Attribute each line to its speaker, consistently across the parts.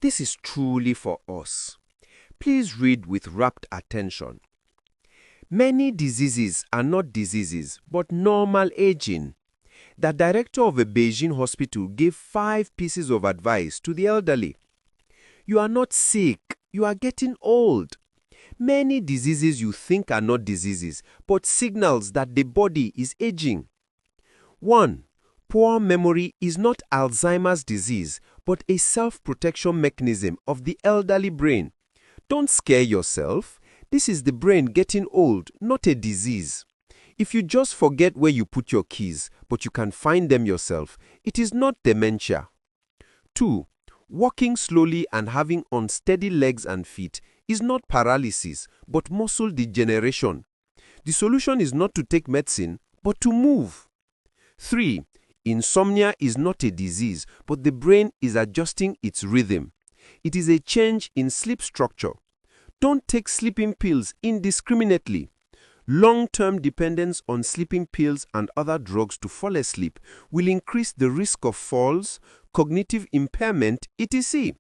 Speaker 1: This is truly for us. Please read with rapt attention. Many diseases are not diseases, but normal aging. The director of a Beijing hospital gave 5 pieces of advice to the elderly. You are not sick, you are getting old. Many diseases you think are not diseases, but signals that the body is aging. 1. Poor memory is not Alzheimer's disease, but a self-protection mechanism of the elderly brain. Don't scare yourself. This is the brain getting old, not a disease. If you just forget where you put your keys, but you can find them yourself, it is not dementia. 2. Walking slowly and having unsteady legs and feet is not paralysis, but muscle degeneration. The solution is not to take medicine, but to move. 3. Insomnia is not a disease, but the brain is adjusting its rhythm. It is a change in sleep structure. Don't take sleeping pills indiscriminately. Long-term dependence on sleeping pills and other drugs to fall asleep will increase the risk of falls, cognitive impairment, etc.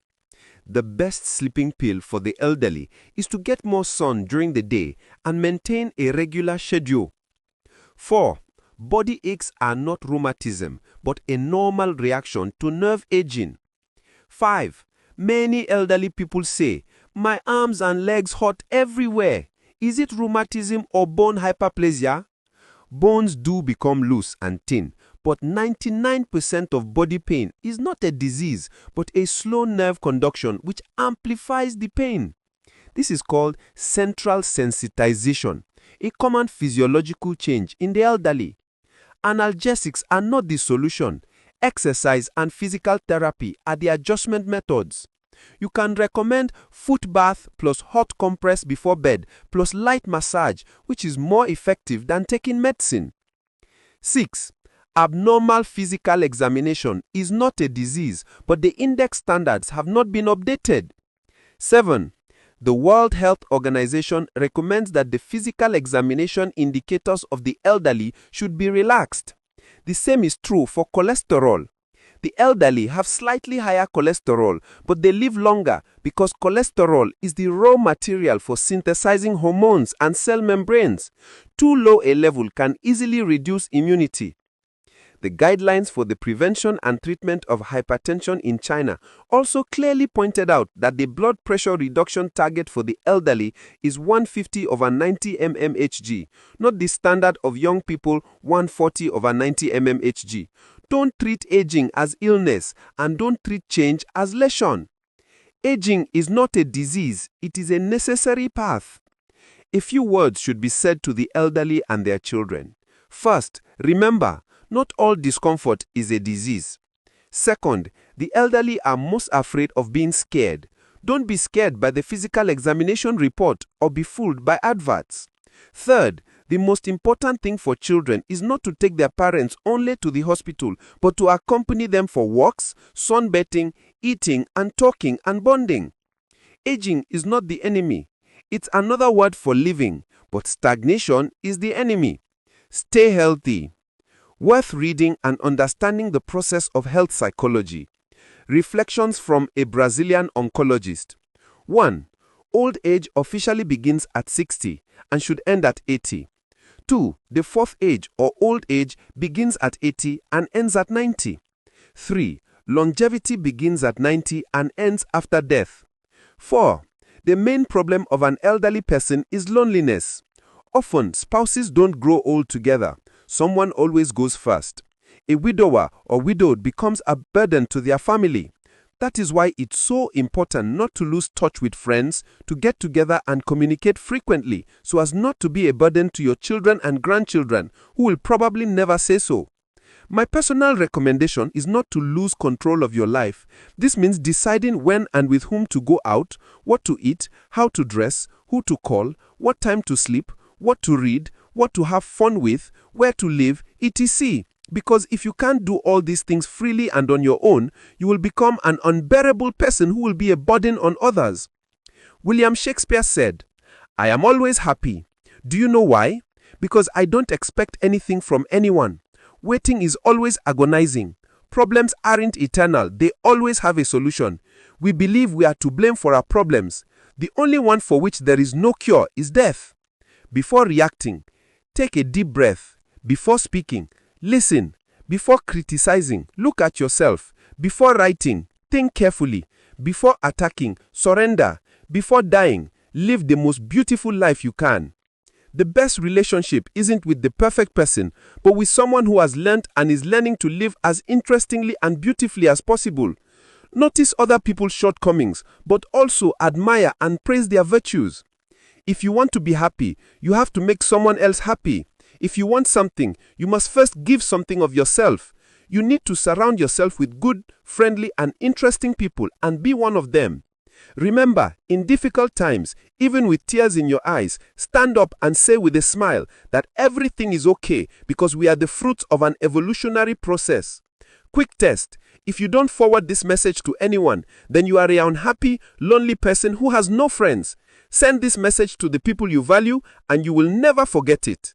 Speaker 1: The best sleeping pill for the elderly is to get more sun during the day and maintain a regular schedule. 4. Body aches are not rheumatism, but a normal reaction to nerve aging. 5. Many elderly people say, "My arms and legs hurt everywhere." Is it rheumatism or bone hyperplasia? Bones do become loose and thin, but 99% of body pain is not a disease, but a slow nerve conduction which amplifies the pain. This is called central sensitization, a common physiological change in the elderly. Analgesics are not the solution. Exercise and physical therapy are the adjustment methods. You can recommend foot bath plus hot compress before bed plus light massage, which is more effective than taking medicine. 6. Abnormal physical examination is not a disease, but the index standards have not been updated. 7. The World Health Organization recommends that the physical examination indicators of the elderly should be relaxed. The same is true for cholesterol. The elderly have slightly higher cholesterol, but they live longer because cholesterol is the raw material for synthesizing hormones and cell membranes. Too low a level can easily reduce immunity. The guidelines for the prevention and treatment of hypertension in China also clearly pointed out that the blood pressure reduction target for the elderly is 150/90 mmHg, not the standard of young people 140/90 mmHg. Don't treat aging as illness and don't treat change as lesion. Aging is not a disease, it is a necessary path. A few words should be said to the elderly and their children. First, remember, not all discomfort is a disease. Second, the elderly are most afraid of being scared. Don't be scared by the physical examination report or be fooled by adverts. Third, the most important thing for children is not to take their parents only to the hospital, but to accompany them for walks, sunbathing, eating and talking and bonding. Aging is not the enemy. It's another word for living, but stagnation is the enemy. Stay healthy. Worth reading and understanding the process of health psychology. Reflections from a Brazilian oncologist. 1. Old age officially begins at 60 and should end at 80. 2. The fourth age or old age begins at 80 and ends at 90. 3. Longevity begins at 90 and ends after death. 4. The main problem of an elderly person is loneliness. Often, spouses don't grow old together. Someone always goes first. A widower or widowed becomes a burden to their family. That is why it's so important not to lose touch with friends, to get together and communicate frequently so as not to be a burden to your children and grandchildren who will probably never say so. My personal recommendation is not to lose control of your life. This means deciding when and with whom to go out, what to eat, how to dress, who to call, what time to sleep, what to read, what to have fun with, where to live, etc. Because if you can't do all these things freely and on your own, you will become an unbearable person who will be a burden on others. William Shakespeare said, "I am always happy. Do you know why? Because I don't expect anything from anyone. Waiting is always agonizing. Problems aren't eternal. They always have a solution. We believe we are to blame for our problems. The only one for which there is no cure is death. Before reacting, take a deep breath. Before speaking, listen. Before criticizing, look at yourself. Before writing, think carefully. Before attacking, surrender. Before dying, live the most beautiful life you can. The best relationship isn't with the perfect person, but with someone who has learned and is learning to live as interestingly and beautifully as possible. Notice other people's shortcomings, but also admire and praise their virtues. If you want to be happy, you have to make someone else happy. If you want something, you must first give something of yourself. You need to surround yourself with good, friendly, and interesting people and be one of them. Remember, in difficult times, even with tears in your eyes, stand up and say with a smile that everything is okay because we are the fruits of an evolutionary process. Quick test. If you don't forward this message to anyone, then you are an unhappy, lonely person who has no friends. Send this message to the people you value and you will never forget it.